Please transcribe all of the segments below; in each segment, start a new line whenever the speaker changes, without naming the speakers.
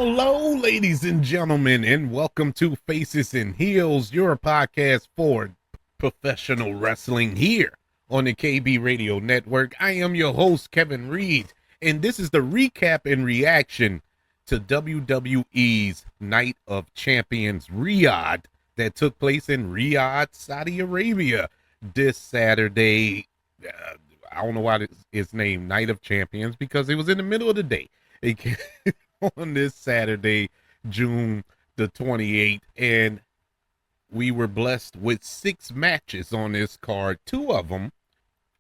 Hello, ladies and gentlemen, and welcome to Faces and Heels, your podcast for professional wrestling here on the KB Radio Network. I am your host, Kevin Reed, and this is the recap and reaction to WWE's Night of Champions Riyadh that took place in Riyadh, Saudi Arabia this Saturday. I don't know why it's named Night of Champions, because it was in the middle of the day. It came on this Saturday, June the 28th, and we were blessed with 6 matches on this card. 2 of them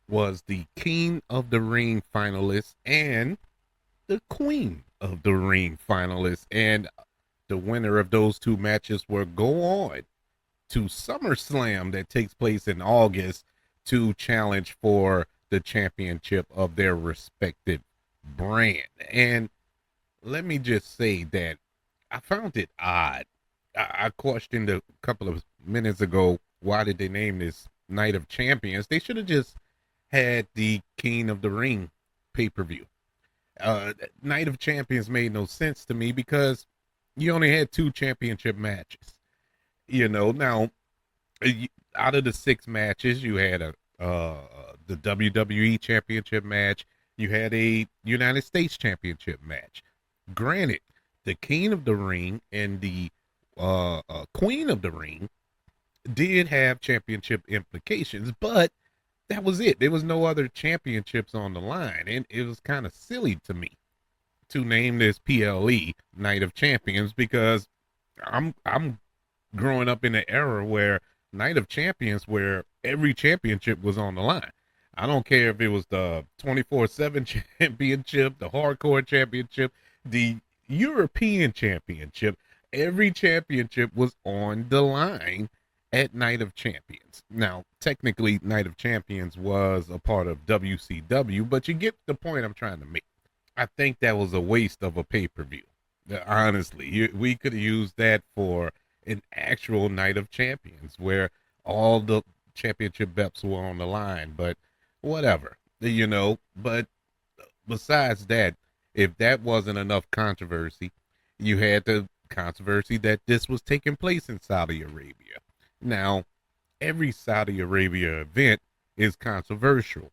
was the King of the Ring finalist and the Queen of the Ring finalist, and the winner of those 2 matches will go on to SummerSlam that takes place in August to challenge for the championship of their respective brand. And let me just say that I found it odd. I questioned a couple of minutes ago, why did they name this Night of Champions? They should have just had the King of the Ring pay-per-view. Night of Champions made no sense to me because you only had 2 championship matches. Now, out of the 6 matches, you had the WWE Championship match. You had a United States Championship match. Granted, the King of the Ring and the Queen of the Ring did have championship implications, but that was it. There was no other championships on the line, and it was kind of silly to me to name this PLE Night of Champions, because I'm growing up in an era where Night of Champions, where every championship was on the line. I don't care if it was the 24/7 championship, the hardcore championship, the European championship. Every championship was on the line at Night of Champions. Now, technically, Night of Champions was a part of WCW, but you get the point I'm trying to make. I think that was a waste of a pay-per-view. Honestly, we could have used that for an actual Night of Champions where all the championship belts were on the line, but whatever, but besides that, if that wasn't enough controversy, you had the controversy that this was taking place in Saudi Arabia. Now, every Saudi Arabia event is controversial,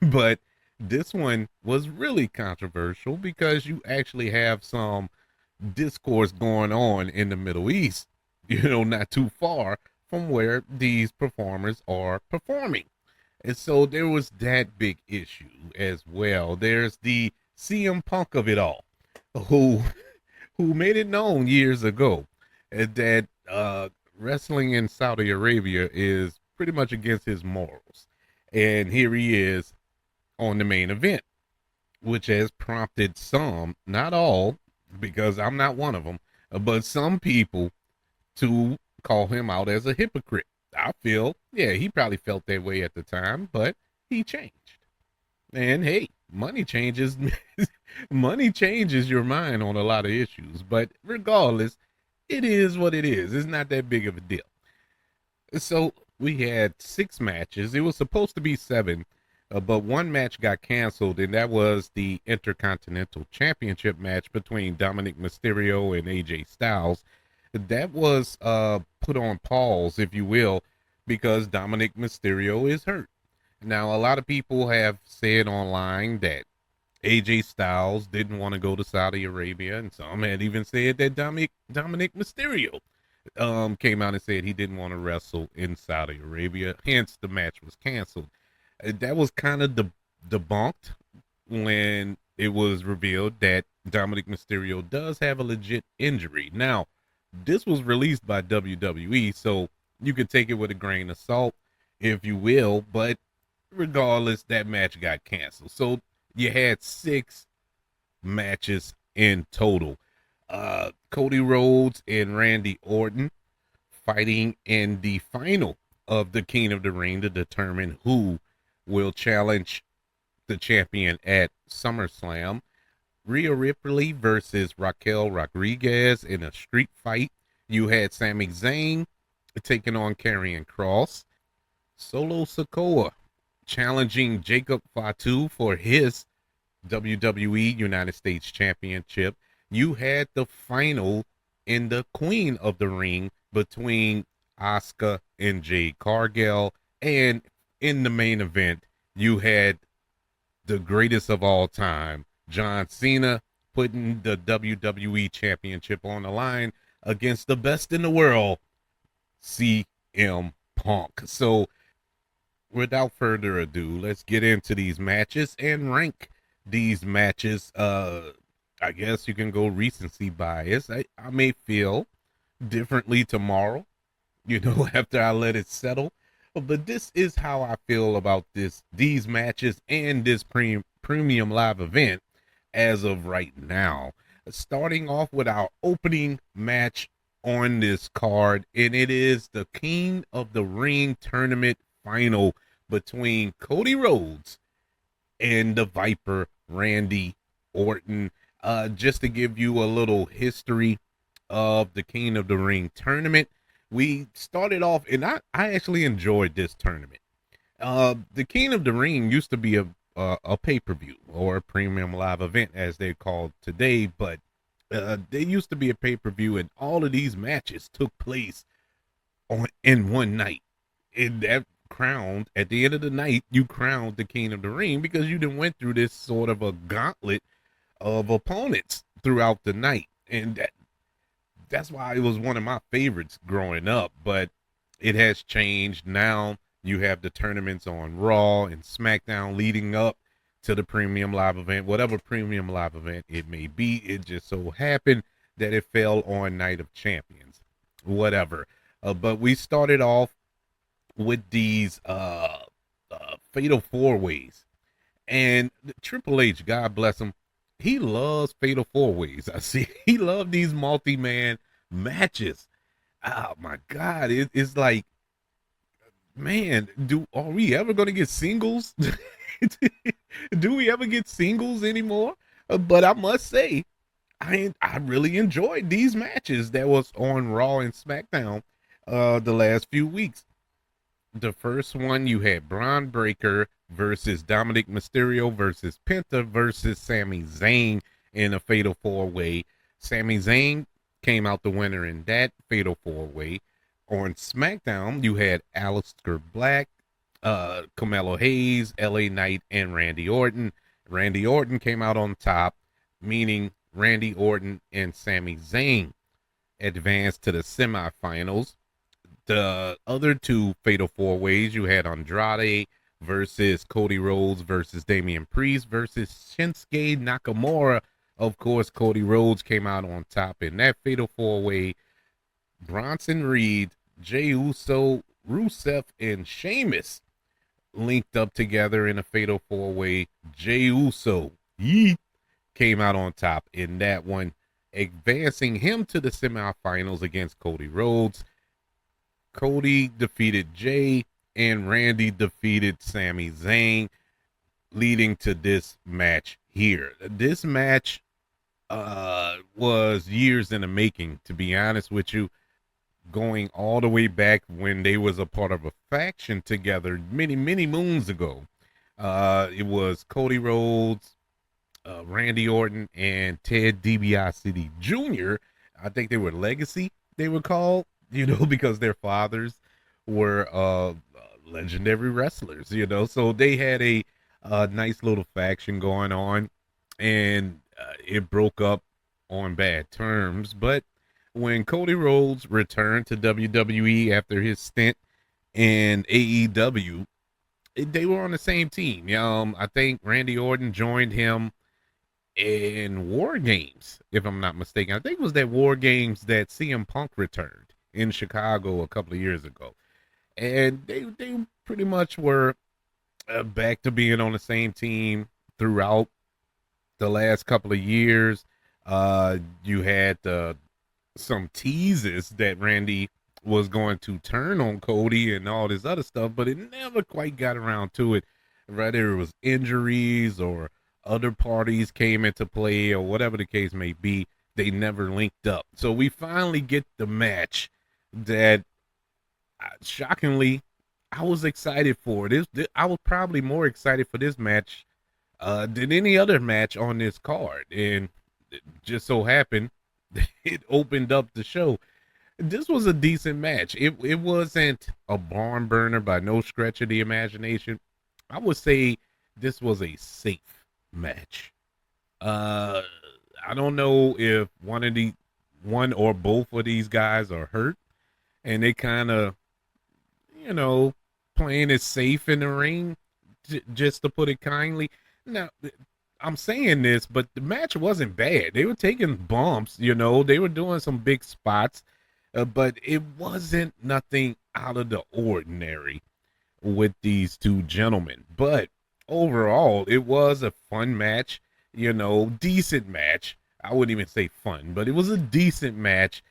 but this one was really controversial because you actually have some discourse going on in the Middle East, not too far from where these performers are performing. And so there was that big issue as well. There's the CM Punk of it all, who made it known years ago that wrestling in Saudi Arabia is pretty much against his morals. And here he is on the main event, which has prompted some, not all, because I'm not one of them, but some people to call him out as a hypocrite. I feel, yeah, he probably felt that way at the time, but he changed. And hey, money changes your mind on a lot of issues, but regardless, it is what it is. It's not that big of a deal. So we had 6 matches. It was supposed to be 7, but 1 match got canceled, and that was the Intercontinental Championship match between Dominic Mysterio and AJ Styles. That was put on pause, if you will, because Dominic Mysterio is hurt. Now, a lot of people have said online that AJ Styles didn't want to go to Saudi Arabia, and some had even said that Dominic Mysterio came out and said he didn't want to wrestle in Saudi Arabia, hence the match was canceled. That was kind of debunked when it was revealed that Dominic Mysterio does have a legit injury. Now, this was released by WWE, so you could take it with a grain of salt, if you will, but regardless, that match got canceled. So you had 6 matches in total. Cody Rhodes and Randy Orton fighting in the final of the King of the Ring to determine who will challenge the champion at SummerSlam. Rhea Ripley versus Raquel Rodriguez in a street fight. You had Sami Zayn taking on Karrion Kross. Solo Sikoa challenging Jacob Fatu for his WWE United States Championship. you had the final in the Queen of the Ring between Asuka and Jade Cargill. And in the main event, you had the greatest of all time, John Cena, putting the WWE Championship on the line against the best in the world, CM Punk. So, without further ado, let's get into these matches and rank these matches. I guess you can go recency bias. I may feel differently tomorrow, after I let it settle. But this is how I feel about these matches and this premium live event as of right now. Starting off with our opening match on this card, and it is the King of the Ring tournament final between Cody Rhodes and the Viper Randy Orton. Just to give you a little history of the King of the Ring tournament, we started off, and I actually enjoyed this tournament. The King of the Ring used to be a pay-per-view or a premium live event, as they're called today, but they used to be a pay-per-view, and all of these matches took place in one night. And that crowned, at the end of the night, you crowned the King of the Ring because you done went through this sort of a gauntlet of opponents throughout the night. And that's why it was one of my favorites growing up, but it has changed. Now you have the tournaments on Raw and SmackDown leading up to the premium live event, whatever premium live event it may be. It just so happened that it fell on Night of Champions, whatever. But we started off with these fatal four ways, and Triple H, God bless him, he loves fatal four ways. I see he loved these multi-man matches. Oh my God, it's like, man, are we ever going to get singles? Do we ever get singles anymore? But I must say, I really enjoyed these matches that was on Raw and SmackDown the last few weeks. The first one, you had Braun Breaker versus Dominic Mysterio versus Penta versus Sami Zayn in a fatal four-way. Sami Zayn came out the winner in that fatal four-way. On SmackDown, you had Aleister Black, Carmelo Hayes, LA Knight, and Randy Orton. Randy Orton came out on top, meaning Randy Orton and Sami Zayn advanced to the semifinals. The other two fatal four ways, you had Andrade versus Cody Rhodes versus Damian Priest versus Shinsuke Nakamura. Of course, Cody Rhodes came out on top in that fatal four way. Bronson Reed, Jey Uso, Rusev, and Sheamus linked up together in a fatal four way. Jey Uso came out on top in that one, advancing him to the semifinals against Cody Rhodes. Cody defeated Jay, and Randy defeated Sami Zayn, leading to this match here. This match was years in the making, to be honest with you, going all the way back when they was a part of a faction together many moons ago. It was Cody Rhodes, Randy Orton, and Ted DiBiase Jr. I think they were Legacy, they were called, because their fathers were legendary wrestlers, so they had a nice little faction going on, and it broke up on bad terms. But when Cody Rhodes returned to WWE after his stint in AEW, they were on the same team. I think Randy Orton joined him in War Games, if I'm not mistaken. I think it was that War Games that CM Punk returned in Chicago a couple of years ago. And they pretty much were back to being on the same team throughout the last couple of years. You had some teases that Randy was going to turn on Cody and all this other stuff, but it never quite got around to it. Whether it was injuries or other parties came into play or whatever the case may be, they never linked up. So we finally get the match that, shockingly, I was excited for. I was probably more excited for this match than any other match on this card. And it just so happened it opened up the show. This was a decent match. It wasn't a barn burner by no stretch of the imagination. I would say this was a safe match. Uh, I don't know if one or both of these guys are hurt, and they kind of, you know, playing it safe in the ring, just to put it kindly. Now, I'm saying this, but the match wasn't bad. They were taking bumps, they were doing some big spots, but it wasn't nothing out of the ordinary with these two gentlemen. But overall, it was a fun match, decent match. I wouldn't even say fun, but it was a decent match.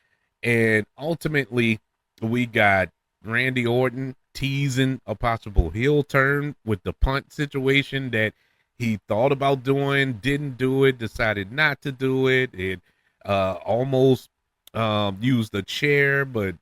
And ultimately, we got Randy Orton teasing a possible heel turn with the punt situation that he thought about doing, didn't do it, decided not to do it. It almost used the chair, but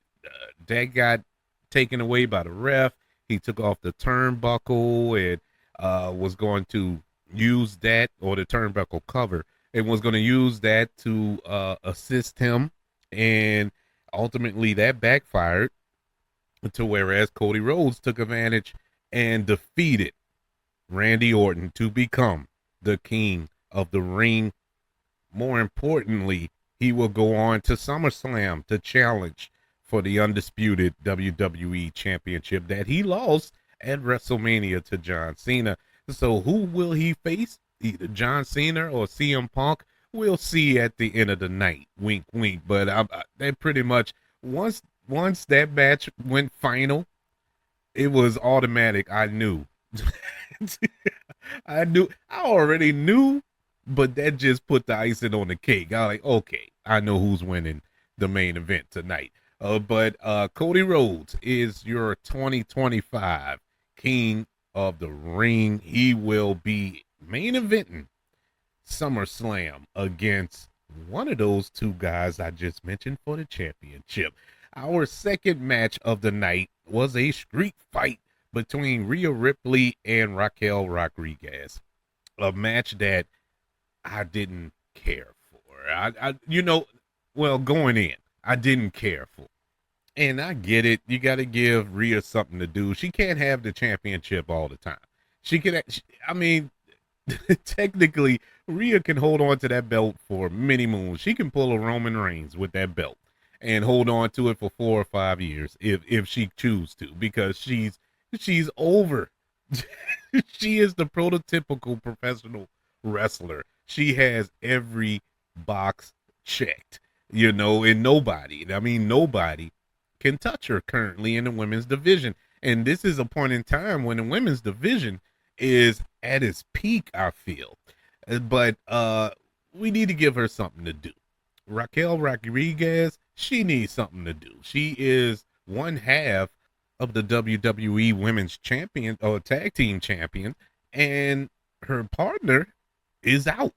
that got taken away by the ref. He took off the turnbuckle and was going to use that, or the turnbuckle cover, and was going to use that to assist him. And ultimately that backfired, to whereas Cody Rhodes took advantage and defeated Randy Orton to become the king of the ring. More importantly, he will go on to SummerSlam to challenge for the undisputed WWE Championship that he lost at WrestleMania to John Cena. So who will he face? Either John Cena or CM Punk? We'll see at the end of the night. Wink, wink. But that pretty much, once that match went final, it was automatic. I knew. I already knew, but that just put the icing on the cake. I was like, okay, I know who's winning the main event tonight. But Cody Rhodes is your 2025 King of the Ring. He will be main eventing SummerSlam against one of those two guys I just mentioned for the championship. Our second match of the night was a street fight between Rhea Ripley and Raquel Rodriguez. A match that I didn't care for. Going in, I didn't care for. And I get it. You got to give Rhea something to do. She can't have the championship all the time. Technically, Rhea can hold on to that belt for many moons. She can pull a Roman Reigns with that belt and hold on to it for 4 or 5 years if she chooses to, because she's over. She is the prototypical professional wrestler. She has every box checked, and nobody can touch her currently in the women's division. And this is a point in time when the women's division is at its peak, I feel. But we need to give her something to do. Raquel Rodriguez, she needs something to do. She is one half of the WWE Women's Champion or Tag Team Champion, and her partner is out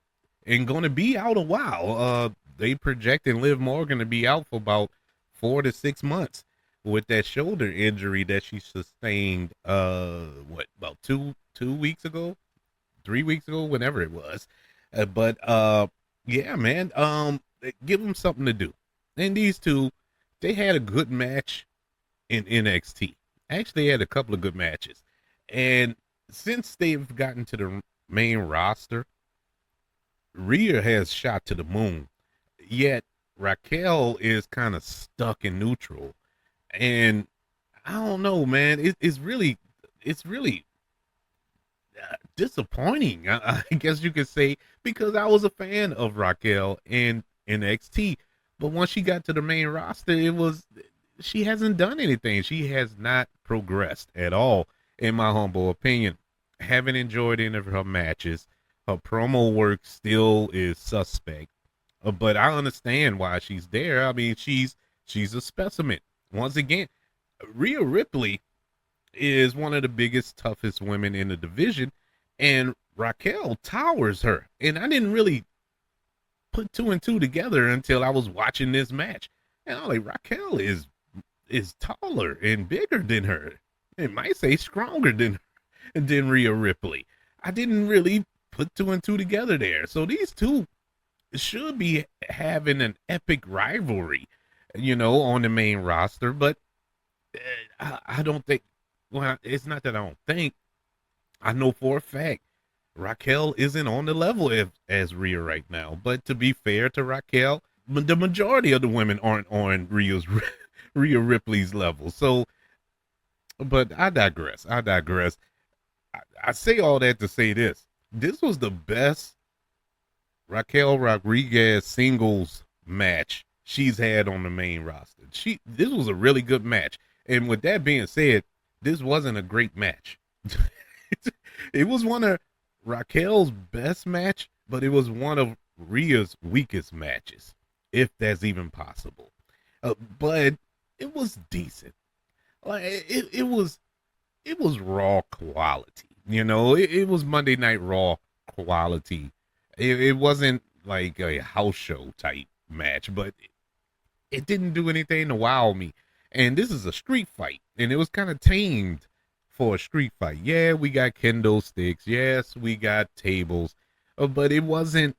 and going to be out a while. They project and Liv Morgan to be out for about 4 to 6 months with that shoulder injury that she sustained. About 2 weeks ago, 3 weeks ago, whenever it was. Yeah, man. Give them something to do. And these two, they had a good match in NXT. Actually, they had a couple of good matches. And since they've gotten to the main roster, Rhea has shot to the moon. Yet Raquel is kind of stuck in neutral. And I don't know, man. It's really disappointing, I guess you could say, because I was a fan of Raquel in NXT. But once she got to the main roster, she hasn't done anything. She has not progressed at all, in my humble opinion. Haven't enjoyed any of her matches. Her promo work still is suspect. But I understand why she's there. I mean, she's a specimen. Once again, Rhea Ripley is one of the biggest, toughest women in the division, and Raquel towers her. And I didn't really put 2 and 2 together until I was watching this match. And I'm like, Raquel is taller and bigger than her. It might say stronger than Rhea Ripley. I didn't really put 2 and 2 together there. So these two should be having an epic rivalry, on the main roster. But I don't think. Well, it's not that I don't think. I know for a fact Raquel isn't on the level as Rhea right now. But to be fair to Raquel, the majority of the women aren't on Rhea Ripley's level. So, but I digress. I say all that to say this. This was the best Raquel Rodriguez singles match she's had on the main roster. This was a really good match. And with that being said, this wasn't a great match. It was one of Raquel's best match, but it was one of Rhea's weakest matches, if that's even possible. But it was decent. Like it was Raw quality. It was Monday Night Raw quality. It wasn't like a house show type match, but it didn't do anything to wow me. And this is a street fight, and it was kind of tamed for a street fight. Yeah, we got kendo sticks. Yes, we got tables, but it wasn't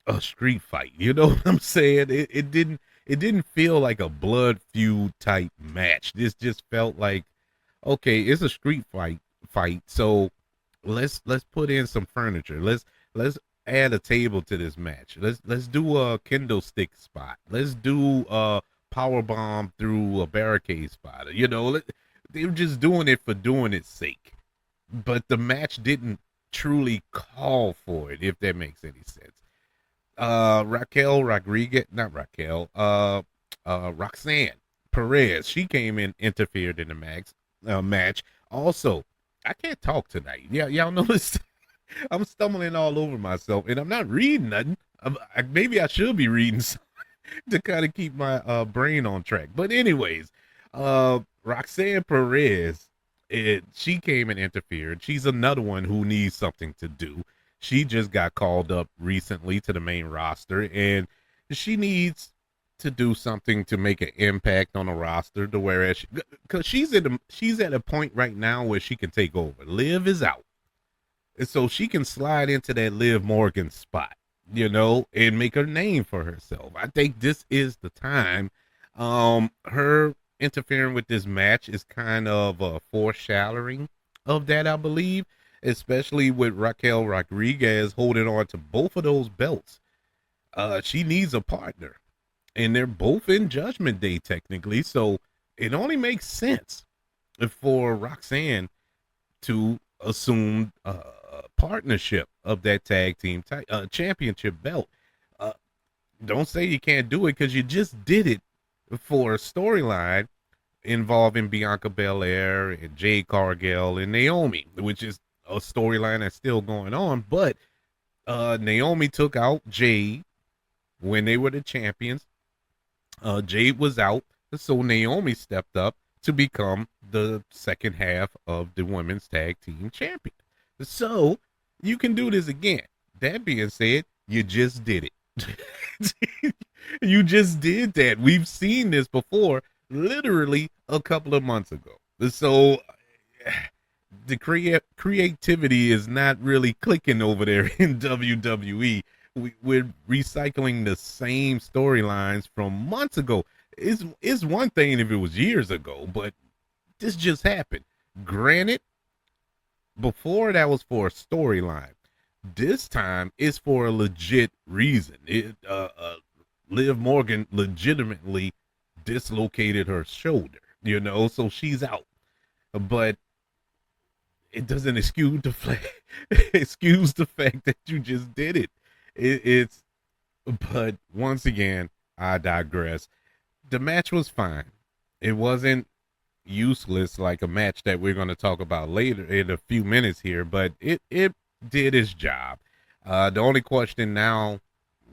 a street fight. You know what I'm saying? It didn't feel like a blood feud type match. This just felt like, okay, it's a street fight. So let's put in some furniture. Let's add a table to this match. Let's do a kendo stick spot. Let's do a power bomb through a barricade spot. They were just doing it for doing its sake. But the match didn't truly call for it, if that makes any sense. Raquel Rodriguez, not Raquel, Roxanne Perez, she came in, interfered in the match. Also, I can't talk tonight. Yeah, y'all notice I'm stumbling all over myself, and I'm not reading nothing. Maybe I should be reading to kind of keep my brain on track. But anyways, Roxanne Perez, she came and interfered. She's another one who needs something to do. She just got called up recently to the main roster, and she needs to do something to make an impact on the roster, to whereas because she's at a point right now where she can take over. Liv is out, and so she can slide into that Liv Morgan spot, and make her name for herself. I think this is the time. Her interfering with this match is kind of a foreshadowing of that, I believe, especially with Raquel Rodriguez holding on to both of those belts. She needs a partner, and they're both in Judgment Day technically, so it only makes sense for Roxanne to assume a partnership of that tag team championship belt. Don't say you can't do it, because you just did it for a storyline involving Bianca Belair and Jade Cargill and Naomi, which is a storyline that's still going on. But Naomi took out Jade when they were the champions. Jade was out, so Naomi stepped up to become the second half of the women's tag team champion. So you can do this again. That being said, you just did it. You just did that. We've seen this before, literally a couple of months ago. So the creativity is not really clicking over there in WWE. We're recycling the same storylines from months ago. It's one thing if it was years ago, but this just happened. Granted, before that was for a storyline. This time is for a legit reason. Liv Morgan legitimately dislocated her shoulder, so she's out. But it doesn't excuse the fact that you just did it. But once again, I digress. The match was fine. It wasn't useless like a match that we're going to talk about later in a few minutes here, but it did its job. The only question now,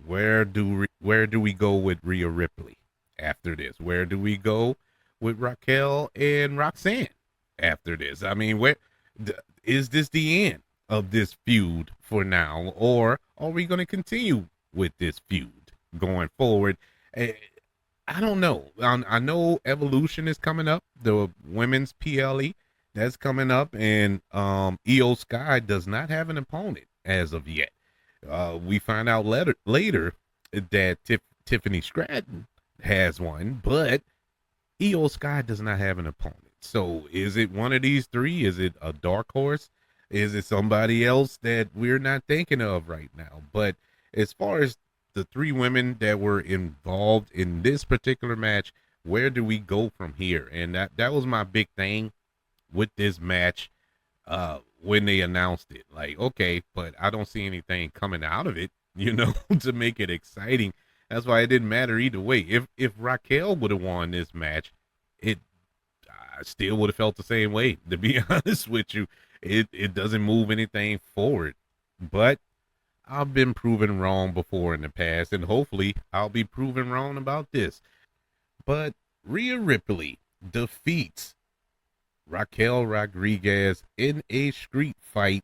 where do we go with Rhea Ripley after this? Where do we go with Raquel and Roxanne after this? I mean, is this the end of this feud for now, or are we going to continue with this feud going forward? I don't know. I know Evolution is coming up, the women's PLE that's coming up, and Io Sky does not have an opponent as of yet. We find out later that Tiffany Stratton has one, but Io Sky does not have an opponent. So is it one of these three? Is it a dark horse? Is it somebody else that we're not thinking of right now? But as far as the three women that were involved in this particular match, where do we go from here? And that was my big thing with this match when they announced it. Like, okay, but I don't see anything coming out of it, to make it exciting. That's why it didn't matter either way. If Raquel would have won this match, it I still would have felt the same way. To be honest with you, it doesn't move anything forward. But I've been proven wrong before in the past, and hopefully I'll be proven wrong about this. But Rhea Ripley defeats Raquel Rodriguez in a street fight,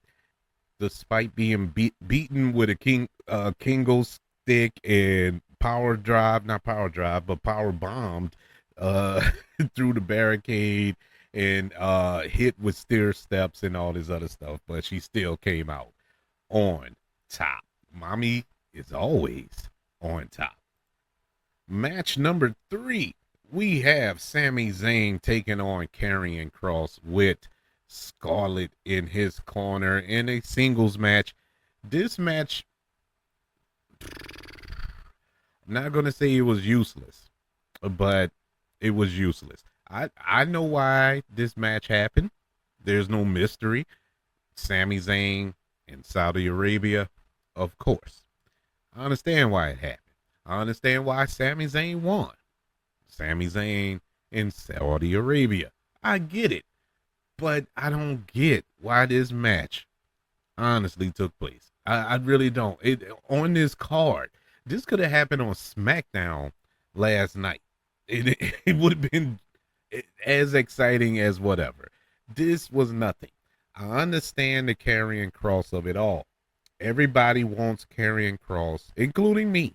despite being beaten with a Kingo stick and not power drive, but power bombed through the barricade and hit with stair steps and all this other stuff. But she still came out on top. Mommy is always on top. Match number 3. We have Sami Zayn taking on Karrion Kross with Scarlett in his corner in a singles match. This match, I'm not going to say it was useless, but it was useless. I know why this match happened. There's no mystery. Sami Zayn in Saudi Arabia, of course. I understand why it happened. I understand why Sami Zayn won. Sami Zayn in Saudi Arabia. I get it. But I don't get why this match honestly took place. I really don't. On this card, this could have happened on SmackDown last night. It would have been as exciting as whatever. This was nothing. I understand the Karrion Kross of it all. Everybody wants Karrion Kross, including me,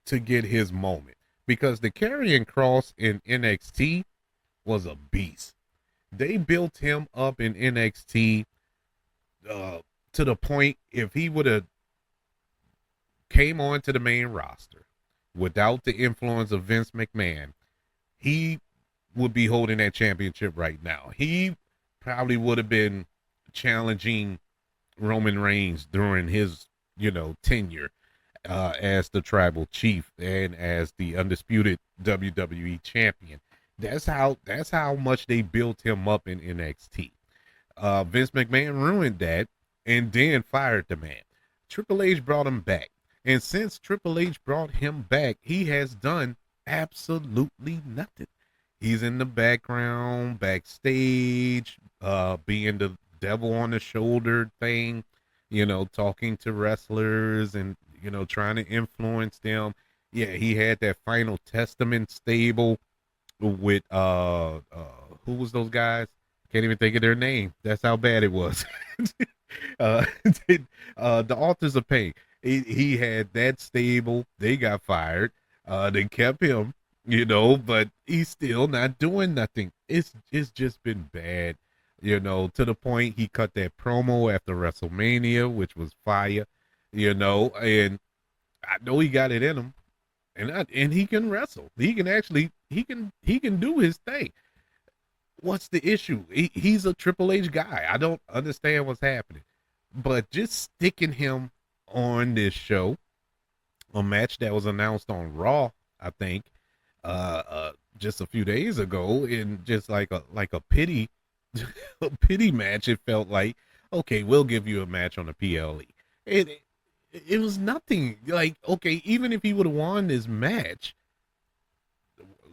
to get his moment. Because the Karrion Kross in NXT was a beast. They built him up in NXT to the point if he would have came onto the main roster without the influence of Vince McMahon, he would be holding that championship right now. He probably would have been challenging Roman Reigns during his, tenure as the tribal chief and as the undisputed WWE champion. That's how much they built him up in NXT. Vince McMahon ruined that and then fired the man. Triple H brought him back. And since Triple H brought him back, he has done absolutely nothing. He's in the background, backstage, being the devil on the shoulder thing, talking to wrestlers and, trying to influence them. Yeah, he had that Final Testament stable with who was those guys? Can't even think of their name. That's how bad it was. The Authors of Pain. He had that stable. They got fired. They kept him, but he's still not doing nothing. It's just been bad, to the point he cut that promo after WrestleMania, which was fire, and I know he got it in him. And he can wrestle. He can do his thing. What's the issue? He's a Triple H guy. I don't understand what's happening. But just sticking him on this show, a match that was announced on Raw, I think, just a few days ago, in just like a pity a pity match, it felt like, okay, we'll give you a match on the PLE. It was nothing. Like, okay, even if he would have won this match,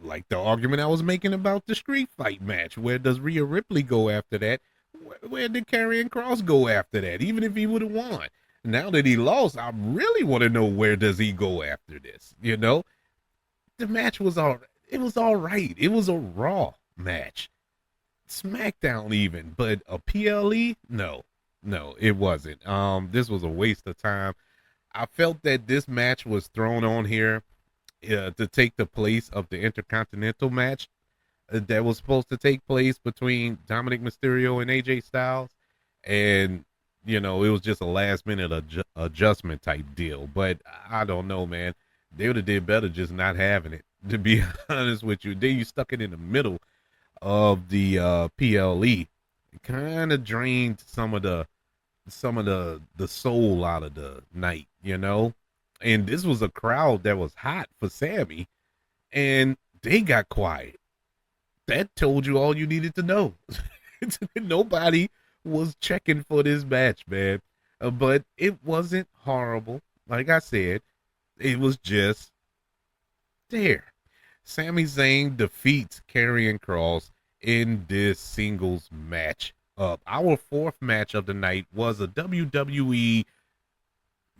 like the argument I was making about the street fight match, where does Rhea Ripley go after that? Where did Karrion Kross go after that? Even if he would have won. Now that he lost, I really want to know, where does he go after this? The match was all right. It was a Raw match. SmackDown even, but a PLE? No, it wasn't. This was a waste of time. I felt that this match was thrown on here to take the place of the Intercontinental match that was supposed to take place between Dominic Mysterio and AJ Styles, and it was just a last minute adjustment type deal. But I don't know, man. They would have did better just not having it, to be honest with you. Then you stuck it in the middle of the PLE. It kind of drained some of the soul out of the night, you know. And this was a crowd that was hot for Sammy, and they got quiet. That told you all you needed to know. Nobody was checking for this match, man. But it wasn't horrible. Like I said, it was just there. Sami Zayn defeats Karrion Kross in this singles match. Our fourth match of the night was a WWE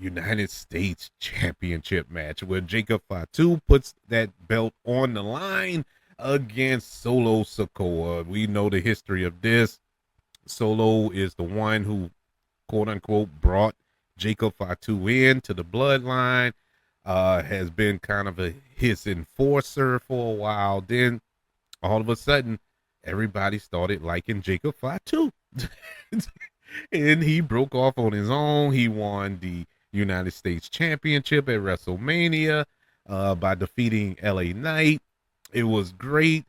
United States Championship match where Jacob Fatu puts that belt on the line against Solo Sikoa. We know the history of this. Solo is the one who, quote unquote, brought Jacob Fatu in to the Bloodline. Has been kind of his enforcer for a while. Then all of a sudden, everybody started liking Jacob Fatu. And he broke off on his own. He won the United States Championship at WrestleMania by defeating LA Knight. It was great.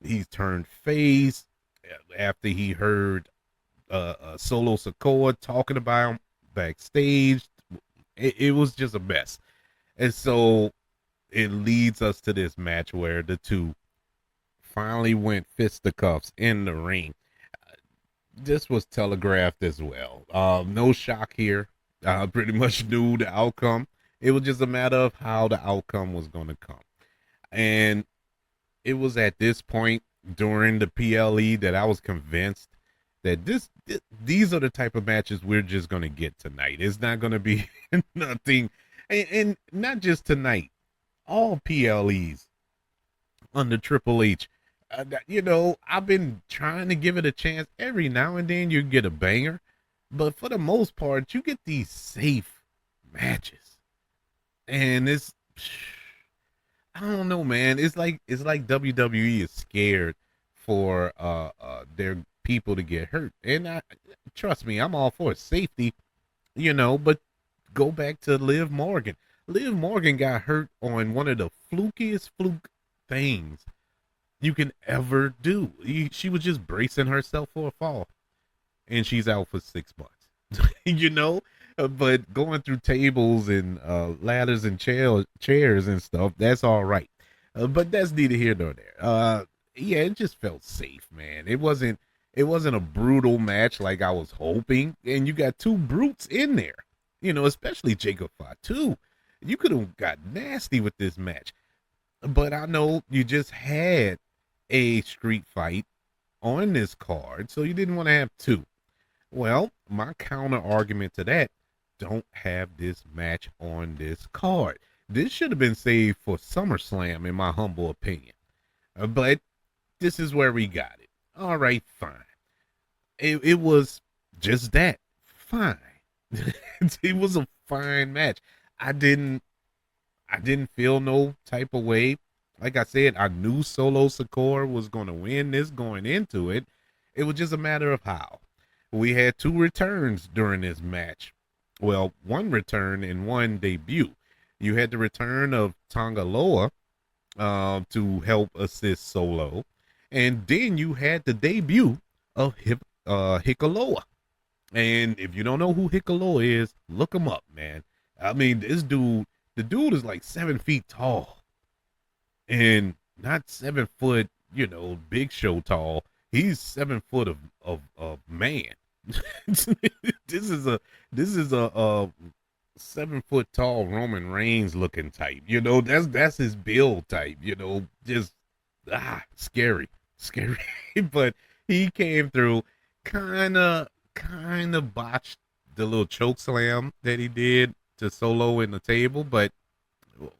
He turned face after he heard Solo Sikoa talking about him backstage. It was just a mess. And so it leads us to this match where the two finally went fisticuffs in the ring. This was telegraphed as well. No shock here. Pretty much knew the outcome. It was just a matter of how the outcome was going to come. And it was at this point during the PLE that I was convinced that these are the type of matches we're just going to get tonight. It's not going to be nothing. And not just tonight. All PLEs under Triple H. I've been trying to give it a chance. Every now and then you get a banger. But for the most part, you get these safe matches. And I don't know, man. It's like WWE is scared for their people to get hurt. And trust me, I'm all for safety, but go back to Liv Morgan. Liv Morgan got hurt on one of the flukiest fluke things you can ever do. She was just bracing herself for a fall, and she's out for 6 months. But going through tables and ladders and chairs and stuff, that's all right. But that's neither here nor there. Yeah, it just felt safe, man. It wasn't a brutal match like I was hoping, and you got two brutes in there. Especially Jacob Fatu. You could have got nasty with this match. But I know you just had a street fight on this card, so you didn't want to have two. Well, my counter argument to that, don't have this match on this card. This should have been saved for SummerSlam, in my humble opinion. But this is where we got it. All right, fine. It was just that. Fine. It was a fine match. I didn't feel no type of way. Like I said, I knew Solo Sikoa was going to win this going into it. It was just a matter of how. We had two returns during this match. Well, one return and one debut. You had the return of Tonga Loa to help assist Solo. And then you had the debut of Hikaloa. And if you don't know who Hikaloa is, look him up, man. I mean, the dude is like 7 feet tall. And not 7 foot, big show tall. He's 7 foot of man. This is a 7 foot tall Roman Reigns looking type. That's his build type. Just scary. But he came through, kind of botched the little choke slam that he did to Solo in the table. But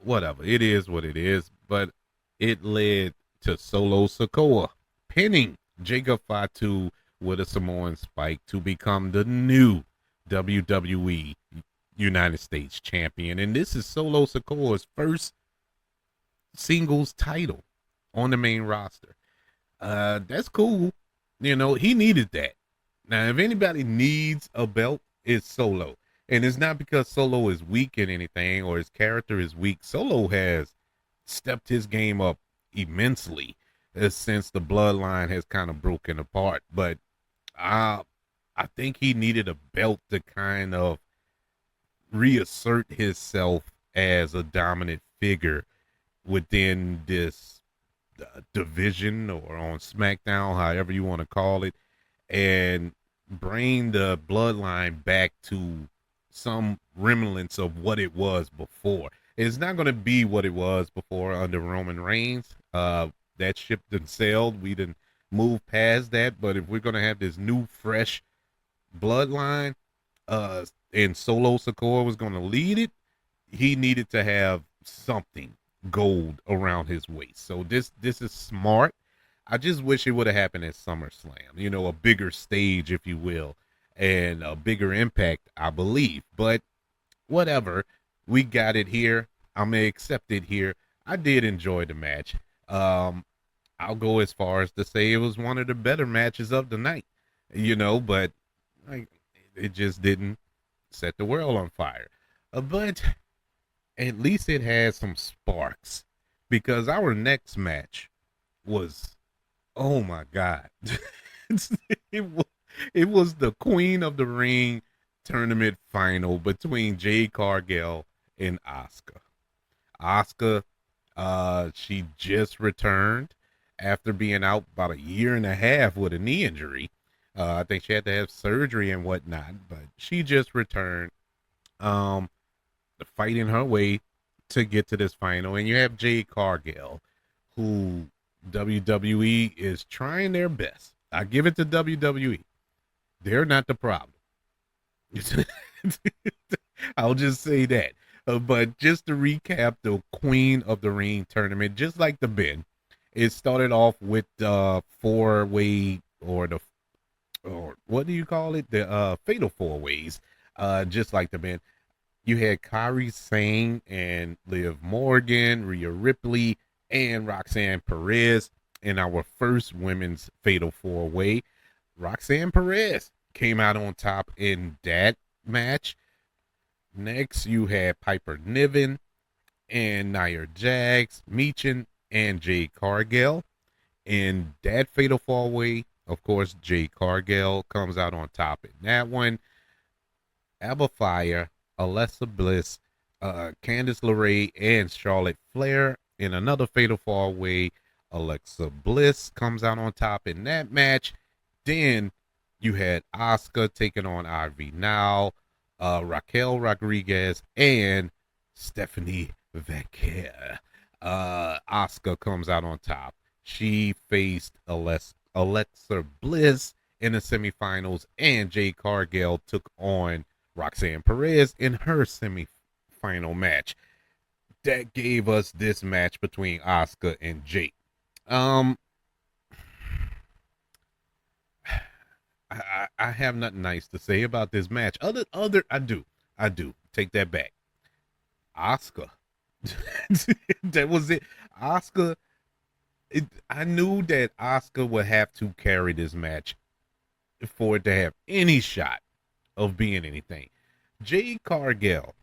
whatever, it is what it is. But it led to Solo Sikoa pinning Jacob Fatu with a Samoan spike to become the new WWE United States champion. And this is Solo Sikoa's first singles title on the main roster. That's cool. He needed that. Now, if anybody needs a belt, it's Solo. And it's not because Solo is weak in anything or his character is weak. Solo has stepped his game up immensely since the bloodline has kind of broken apart. But I think he needed a belt to kind of reassert himself as a dominant figure within this division or on SmackDown, however you want to call it, and bring the bloodline back to some remnants of what it was before. It's not going to be what it was before under Roman Reigns. That ship done sailed. We didn't move past that. But if we're going to have this new, fresh bloodline, and Solo Sikoa was going to lead it, he needed to have something gold around his waist. So this is smart. I just wish it would have happened at SummerSlam, you know, a bigger stage, if you will, and a bigger impact, I believe. But whatever, we got it here. I'm gonna accept it here. I did enjoy the match. I'll go as far as to say it was one of the better matches of the night, you know, but like, it just didn't set the world on fire. But at least it had some sparks, because our next match was, oh my God. it, was, it was the Queen of the Ring tournament final between Jade Cargill and Asuka. Asuka, she just returned after being out about a year and a half with a knee injury. I think she had to have surgery and whatnot, but she just returned, fighting her way to get to this final. And you have Jade Cargill, who WWE is trying their best. I give it to WWE. They're not the problem. I'll just say that. But just to recap the Queen of the Ring tournament, just like the Ben, it started off with the four-way, or what do you call it? The fatal four ways. Just like the Ben. You had Kairi Sane and Liv Morgan, Rhea Ripley, and Roxanne Perez in our first women's fatal four-way. Roxanne Perez came out on top in that match. Next, you had Piper Niven and Nia Jax, Meechin, and Jade Cargill. In that fatal four-way, of course, Jade Cargill comes out on top in that one. Alba Fire, Alexa Bliss, Candice LeRae, and Charlotte Flair in another fatal four-way. Alexa Bliss comes out on top in that match. Then you had Asuka taking on Ivy Now, Raquel Rodriguez, and Stephanie Vaquer. Asuka comes out on top. She faced Alexa Bliss in the semifinals, and Jade Cargill took on Roxanne Perez in her semifinal match. That gave us this match between Asuka and Jade. I have nothing nice to say about this match. I do take that back. Asuka, that was it. Asuka, I knew that Asuka would have to carry this match for it to have any shot of being anything. Jade Cargill,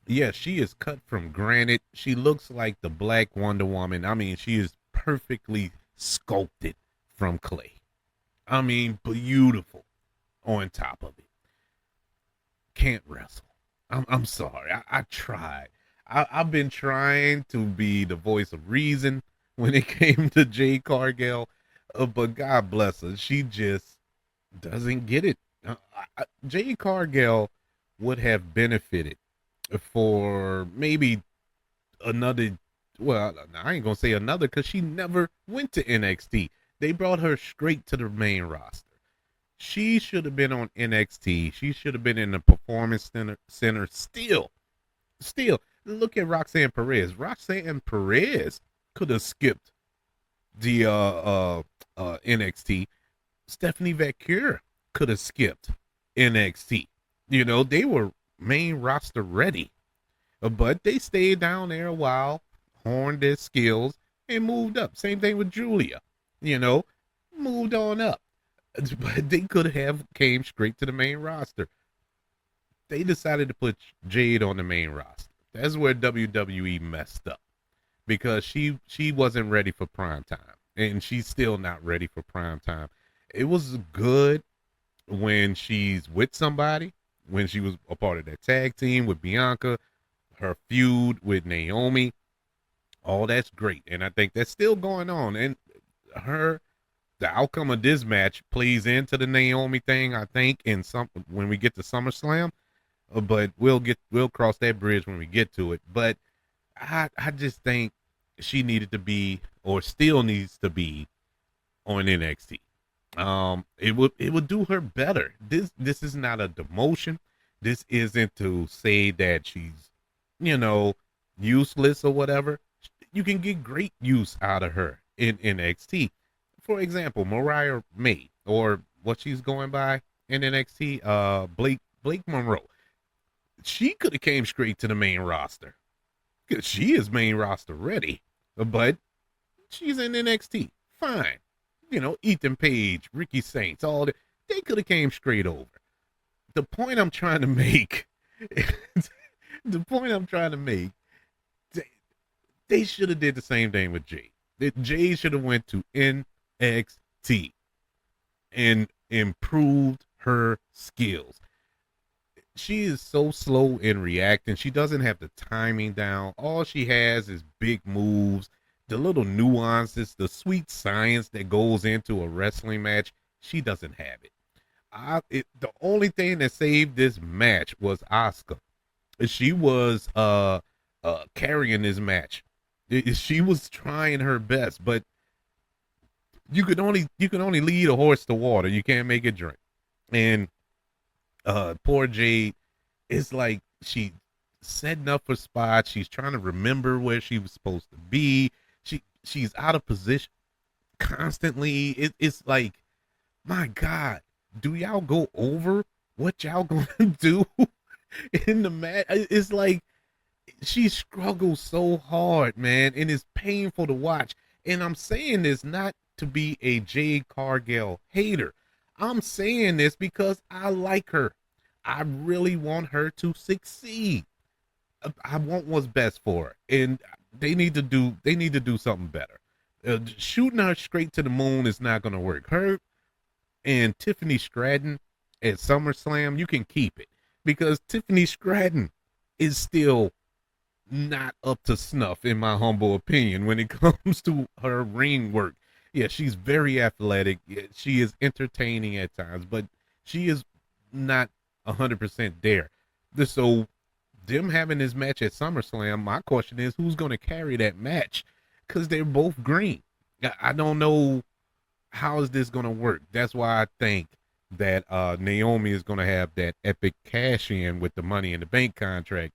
yes, she is cut from granite. She looks like the Black Wonder Woman. I mean, she is perfectly sculpted from clay. I mean, beautiful on top of it. Can't wrestle. I'm sorry. I tried. I've been trying to be the voice of reason when it came to Jade Cargill, but God bless her, she just doesn't get it. Jade Cargill would have benefited for maybe another. Well, I ain't gonna say another, because she never went to NXT. They brought her straight to the main roster. She should have been on NXT. She should have been in the Performance Center. Still, look at Roxanne Perez. Roxanne Perez could have skipped the NXT. Stephanie Vaquer could have skipped NXT. You know, they were main roster ready, but they stayed down there a while, honed their skills, and moved up. Same thing with Julia. You know, moved on up. But they could have came straight to the main roster. they decided to put Jade on the main roster. That's where WWE messed up because she wasn't ready for prime time, and she's still not ready for prime time. It was good when she's with somebody, when she was a part of that tag team with Bianca, her feud with Naomi, all that's great, and I think that's still going on. And her the outcome of this match plays into the Naomi thing, I think, in some when we get to SummerSlam. But we'll cross that bridge when we get to it. But I just think she needed to be or still needs to be on NXT. It would do her better. This is not a demotion. This isn't to say that she's, useless or whatever. You can get great use out of her in NXT. For example, Mariah May, or what she's going by in NXT, Blake Monroe. She could have came straight to the main roster because she is main roster ready, but she's in NXT. Fine. Ethan Page, Ricky Saints, all that. They could have came straight over. The point I'm trying to make, they should have did the same thing with Jade. Jade should have went to NXT and improved her skills. She is so slow in reacting. She doesn't have the timing down. All she has is big moves, the little nuances, the sweet science that goes into a wrestling match. She doesn't have it. The only thing that saved this match was Asuka. She was carrying this match. She was trying her best, but you can only lead a horse to water. You can't make it drink. And poor Jade, it's like she setting up for spots. She's trying to remember where she was supposed to be. She's out of position constantly. It's like, my God, do y'all go over what y'all gonna do in the match? It's like she struggles so hard, man, and it's painful to watch. And I'm saying this not to be a Jade Cargill hater. I'm saying this because I like her. I really want her to succeed. I want what's best for her, and they need to do something better. Shooting her straight to the moon is not going to work. Her and Tiffany Stratton at SummerSlam, you can keep it because Tiffany Stratton is still not up to snuff, in my humble opinion, when it comes to her ring work. Yeah, she's very athletic. She is entertaining at times, but she is not 100% there. So them having this match at SummerSlam, my question is, who's going to carry that match? Because they're both green. I don't know how is this going to work. That's why I think that Naomi is going to have that epic cash in with the Money in the Bank contract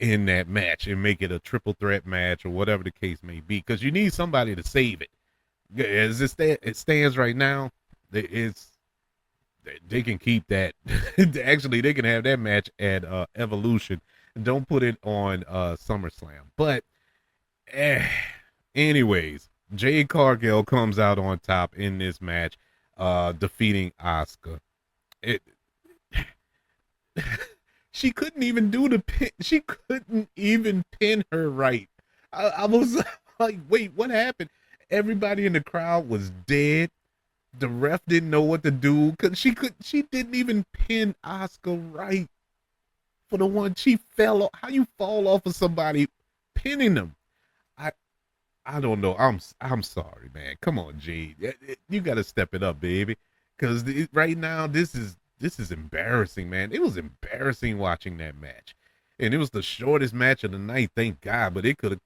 in that match and make it a triple threat match or whatever the case may be, because you need somebody to save it. As it stands right now, they can keep that. Actually, they can have that match at Evolution. Don't put it on SummerSlam. But anyways, Jade Cargill comes out on top in this match, defeating Asuka. She couldn't even do the pin. She couldn't even pin her right. I was like, wait, what happened? Everybody in the crowd was dead. The ref didn't know what to do because she didn't even pin Asuka right for the one she fell off. How you fall off of somebody pinning them? I don't know. I'm sorry, man. Come on, Jade. You got to step it up, baby. Because right now, this is embarrassing, man. It was embarrassing watching that match. And it was the shortest match of the night, thank God. But they could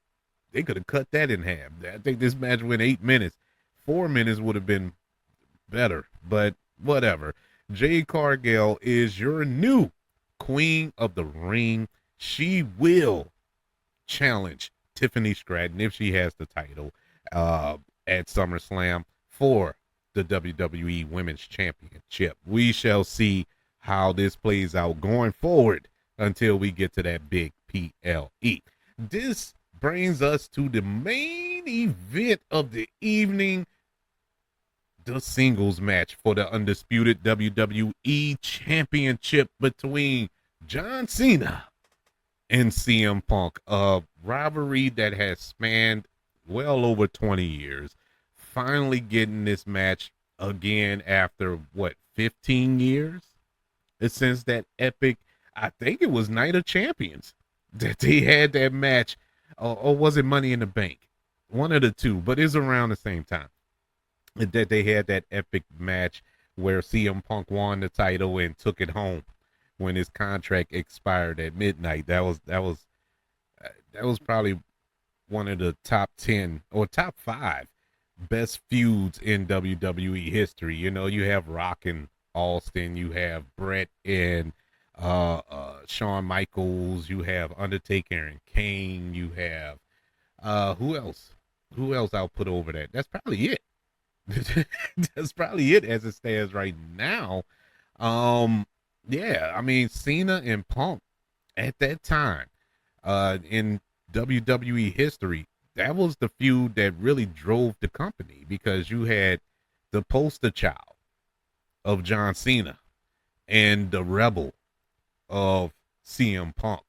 have cut that in half. I think this match went 8 minutes. 4 minutes would have been better. But whatever. Jade Cargill is your new Queen of the Ring. She will challenge Tiffany Stratton, if she has the title, at SummerSlam for the WWE Women's Championship. We shall see how this plays out going forward until we get to that big PLE. This brings us to the main event of the evening, the singles match for the Undisputed WWE Championship between John Cena and CM Punk, a rivalry that has spanned well over 20 years, finally getting this match again after what, 15 years? Since that epic, I think it was Night of Champions that they had that match, or was it Money in the Bank? One of the two, but it's around the same time that they had that epic match where CM Punk won the title and took it home when his contract expired at midnight. That was probably one of the top 10 or top 5 best feuds in WWE history. You know, you have Rock and Austin, you have Brett and Shawn Michaels, you have Undertaker and Kane, you have who else? Who else I'll put over that? That's probably it. That's probably it as it stands right now. Yeah, I mean Cena and Punk at that time, in WWE history, that was the feud that really drove the company because you had the poster child of John Cena and the rebel of CM Punk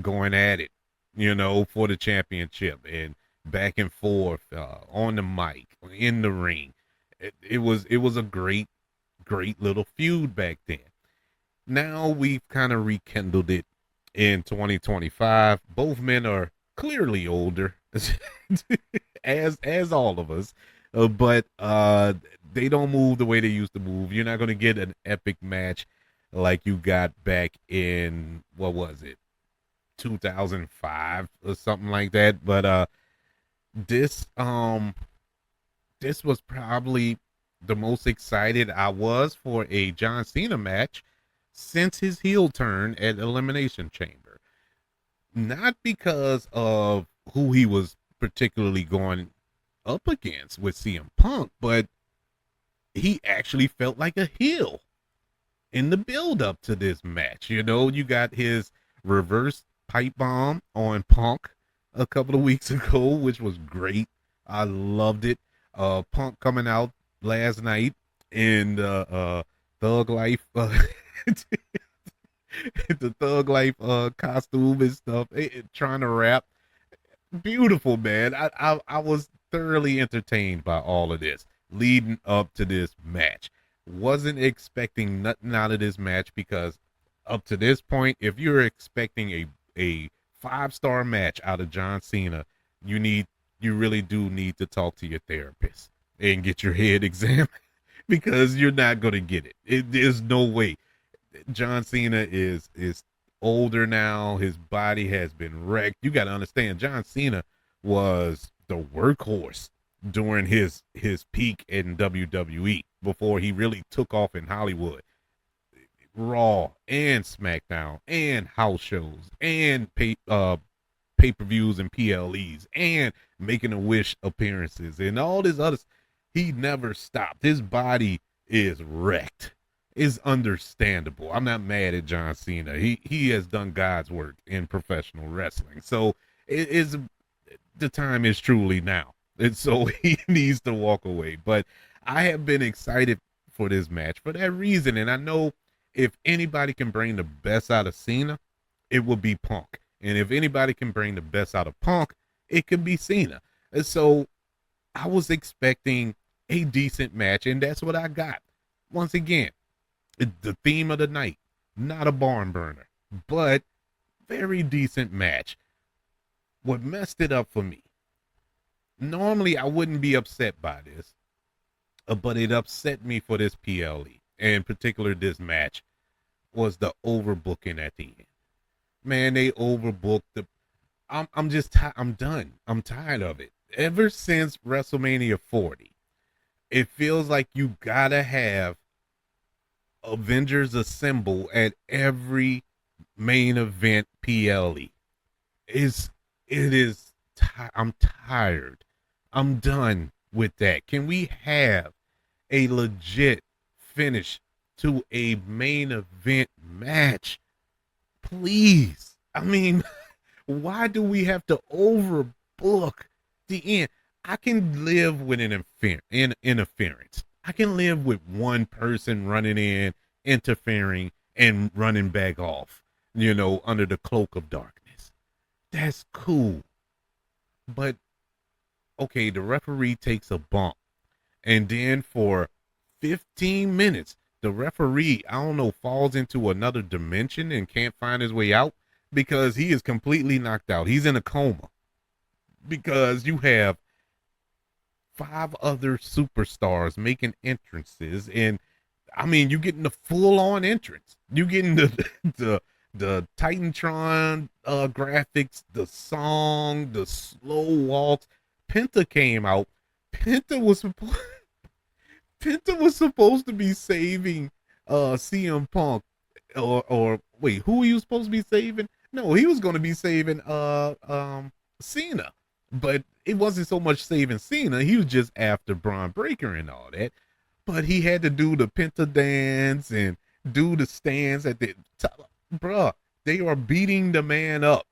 going at it, for the championship and back and forth on the mic, in the ring. It was a great little feud back then. Now we've kind of rekindled it in 2025. Both men are clearly older, as all of us, but they don't move the way they used to move. You're not going to get an epic match like you got back in, what was it, 2005 or something like that. But this this was probably the most excited I was for a John Cena match since his heel turn at Elimination Chamber. Not because of who he was particularly going up against with CM Punk, but he actually felt like a heel in the build up to this match. You got his reverse pipe bomb on Punk a couple of weeks ago, which was great. I loved it. Punk coming out last night in Thug Life, the Thug Life costume and stuff, trying to rap. Beautiful, man. I was thoroughly entertained by all of this leading up to this match. Wasn't expecting nothing out of this match because up to this point, if you're expecting a 5-star match out of John Cena, you really do need to talk to your therapist and get your head examined because you're not going to get it. There's no way. John Cena is older now. His body has been wrecked. You got to understand, John Cena was the workhorse during his peak in WWE before he really took off in Hollywood. Raw and SmackDown and house shows and pay-per-views and PLEs and making a Wish appearances and all this other. He never stopped. His body is wrecked. It's understandable. I'm not mad at John Cena. He has done God's work in professional wrestling. So it is, the time is truly now. And so he needs to walk away. But I have been excited for this match for that reason. And I know if anybody can bring the best out of Cena, it will be Punk. And if anybody can bring the best out of Punk, it could be Cena. And so I was expecting a decent match, and that's what I got. Once again, the theme of the night, not a barn burner, but very decent match. What messed it up for me, normally I wouldn't be upset by this, but it upset me for this PLE, and in particular this match, was the overbooking at the end. Man, they overbooked I'm done. I'm tired of it. Ever since WrestleMania 40, it feels like you gotta have Avengers Assemble at every main event PLE. I'm tired. I'm done with that. Can we have a legit finish to a main event match? Please. I mean, why do we have to overbook the end? I can live with an interference. I can live with one person running in, interfering, and running back off. under the cloak of darkness. That's cool. But okay, the referee takes a bump. And then for 15 minutes, the referee, I don't know, falls into another dimension and can't find his way out because he is completely knocked out. He's in a coma because you have 5 other superstars making entrances. And I mean, you getting the full on entrance. You getting the Titantron graphics, the song, the slow walks. Penta came out. Penta was supposed Penta was supposed to be saving CM Punk, or wait, who he was supposed to be saving? No, he was going to be saving Cena, but it wasn't so much saving Cena. He was just after Braun Breaker and all that. But he had to do the Penta dance and do the stands at the top. Bruh, they are beating the man up.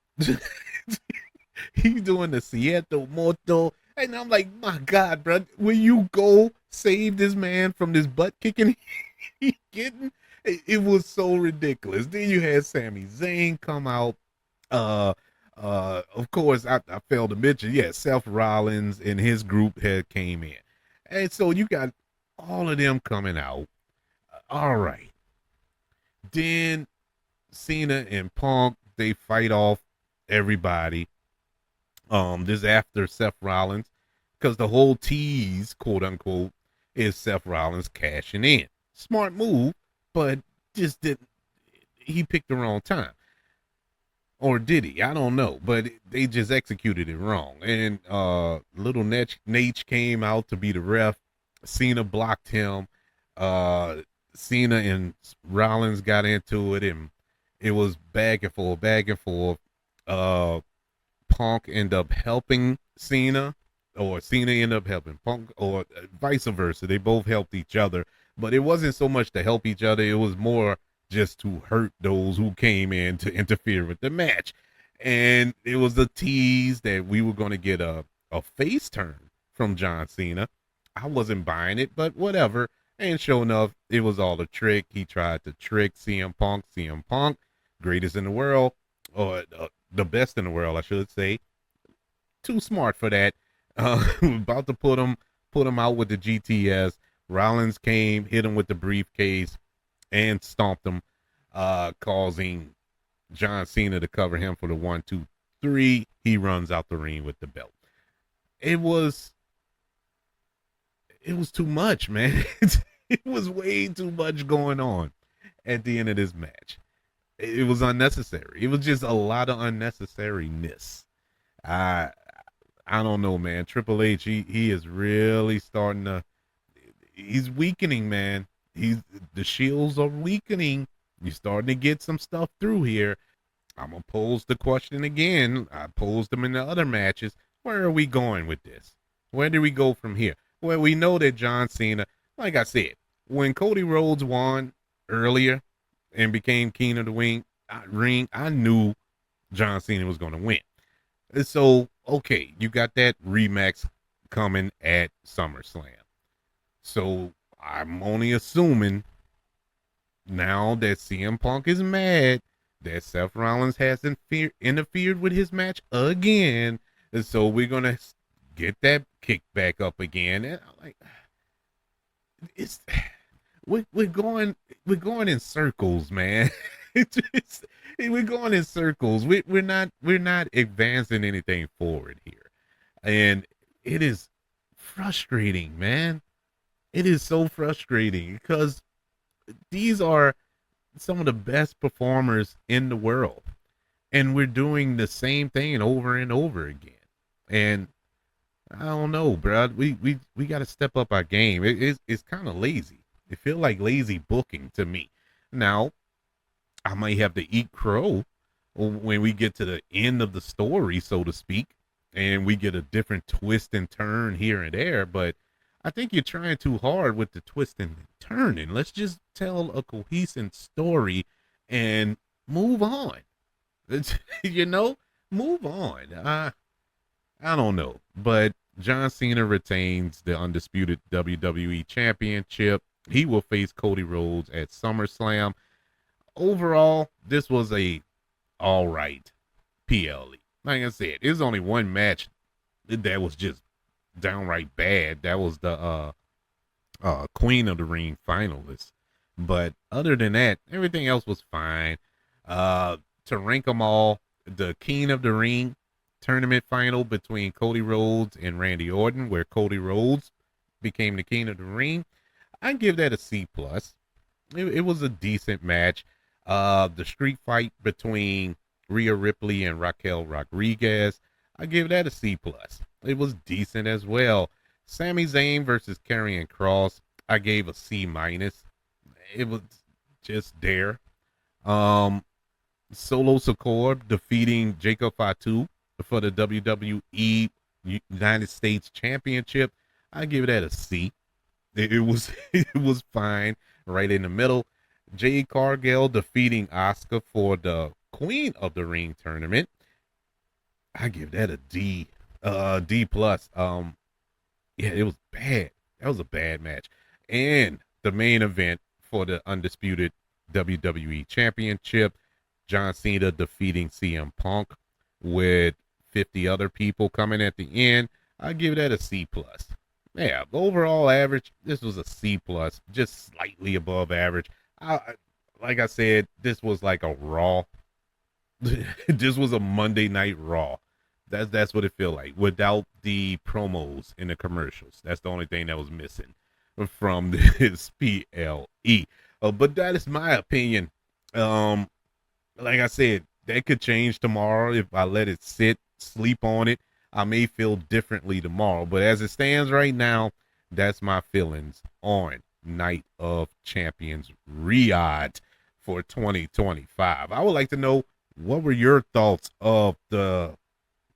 He's doing the Cieto Moto. And I'm like, my God, bro, will you go save this man from this butt kicking he's getting? It was so ridiculous. Then you had Sami Zayn come out. Of course, I failed to mention, yeah, Seth Rollins and his group had came in. And so you got all of them coming out. All right. Then Cena and Punk, they fight off everybody. This after Seth Rollins, because the whole tease, quote unquote, is Seth Rollins cashing in. Smart move, but just didn't. He picked the wrong time, or did he? I don't know, but they just executed it wrong. And little Nate came out to be the ref. Cena blocked him. Cena and Rollins got into it, and it was back and forth, back and forth. Punk ended up helping Cena, or Cena ended up helping Punk, or vice versa. They both helped each other, but it wasn't so much to help each other. It was more just to hurt those who came in to interfere with the match. And it was a tease that we were going to get a face turn from John Cena. I wasn't buying it, but whatever. And sure enough, it was all a trick. He tried to trick CM Punk. CM Punk, greatest in the world, or the best in the world, I should say. Too smart for that. About to put him out with the GTS. Rollins came, hit him with the briefcase, and stomped him, causing John Cena to cover him for the 1, 2, 3. He runs out the ring with the belt. It was too much, man. It was way too much going on at the end of this match. It was unnecessary. It was just a lot of unnecessariness. I don't know, man. Triple H, he is really starting to. He's weakening, man. The shields are weakening. You're starting to get some stuff through here. I'm gonna pose the question again. I posed them in the other matches. Where are we going with this? Where do we go from here? Well, we know that John Cena, like I said, when Cody Rhodes won earlier and became king of the ring, I knew John Cena was going to win. And so, okay, you got that rematch coming at SummerSlam. So I'm only assuming now that CM Punk is mad that Seth Rollins has interfered with his match again. And so we're going to get that kicked back up again. And I'm like, we're going in circles, man. We're going in circles. We're not advancing anything forward here, and it is frustrating, man. It is so frustrating because these are some of the best performers in the world, and we're doing the same thing over and over again. And I don't know, bro. We got to step up our game. It's kind of lazy. It feels like lazy booking to me. Now, I might have to eat crow when we get to the end of the story, so to speak, and we get a different twist and turn here and there. But I think you're trying too hard with the twist and turning. Let's just tell a cohesive story and move on. Move on. I don't know, but John Cena retains the undisputed WWE Championship. He will face Cody Rhodes at SummerSlam. Overall, this was a all right PLE. Like I said, there's only one match that was just downright bad. That was the Queen of the Ring finalist. But other than that, everything else was fine. To rank them all, the King of the Ring tournament final between Cody Rhodes and Randy Orton, where Cody Rhodes became the King of the Ring, I give that a C plus. It was a decent match. The street fight between Rhea Ripley and Raquel Rodriguez, I give that a C plus. It was decent as well. Sami Zayn versus Karrion Kross, I gave a C minus. It was just there. Solo Sikoa defeating Jacob Fatu for the WWE United States Championship, I give that a C. It was it was fine, right in the middle. Jade Cargill defeating Asuka for the Queen of the Ring tournament, I give that a D, D plus. Yeah, it was bad. That was a bad match. And the main event for the Undisputed WWE Championship, John Cena defeating CM Punk with 50 other people coming at the end, I give that a C plus. Yeah, overall average, this was a C plus, just slightly above average. Like I said, this was like a Raw. This was a Monday Night Raw. That's what it felt like without the promos and the commercials. That's the only thing that was missing from this PLE. But that is my opinion. Like I said, that could change tomorrow if I let it sit, sleep on it. I may feel differently tomorrow, but as it stands right now, that's my feelings on Night of Champions Riyadh for 2025. I would like to know, what were your thoughts of the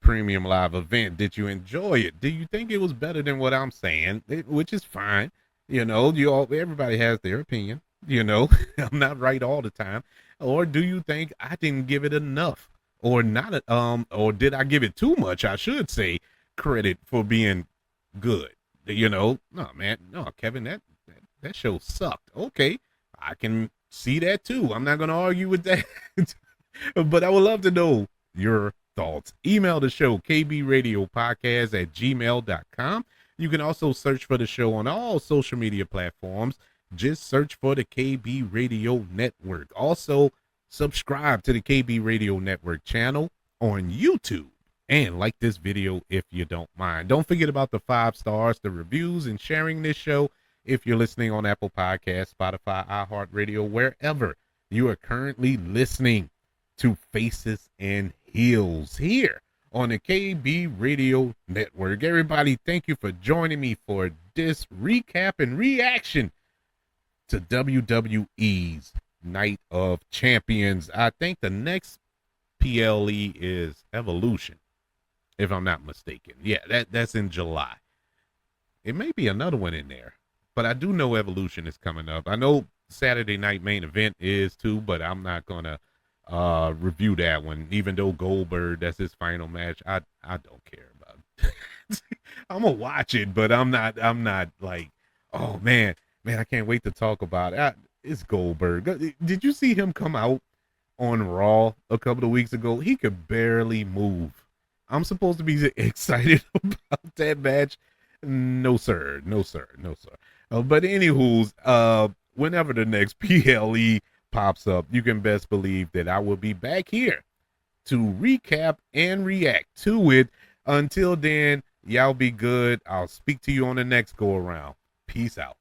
Premium Live event? Did you enjoy it? Do you think it was better than what I'm saying? Which is fine. You know, everybody has their opinion. You know, I'm not right all the time. Or do you think I didn't give it enough? Or not, or did I give it too much? I should say credit for being good. You know, no, man, no, Kevin, that show sucked. Okay, I can see that too. I'm not gonna argue with that. But I would love to know your thoughts. Email the show, kbradiopodcast@gmail.com. You can also search for the show on all social media platforms. Just search for the KB Radio Network. Also, subscribe to the KB Radio Network channel on YouTube and like this video if you don't mind. Don't forget about the 5 stars, the reviews, and sharing this show if you're listening on Apple Podcasts, Spotify, iHeartRadio, wherever you are currently listening to Faces and Heels here on the KB Radio Network. Everybody, thank you for joining me for this recap and reaction to WWE's Night of Champions. I think the next PLE is Evolution, if I'm not mistaken. Yeah, that's in July. It may be another one in there, but I do know Evolution is coming up. I know Saturday Night Main Event is too, but I'm not gonna review that one. Even though Goldberg, that's his final match, I don't care about it. I'm gonna watch it, but I'm not like, oh man, I can't wait to talk about it. It's Goldberg. Did you see him come out on Raw a couple of weeks ago? He could barely move. I'm supposed to be excited about that match. No, sir. But anywho's, whenever the next PLE pops up, you can best believe that I will be back here to recap and react to it. Until then, y'all be good. I'll speak to you on the next go around. Peace out.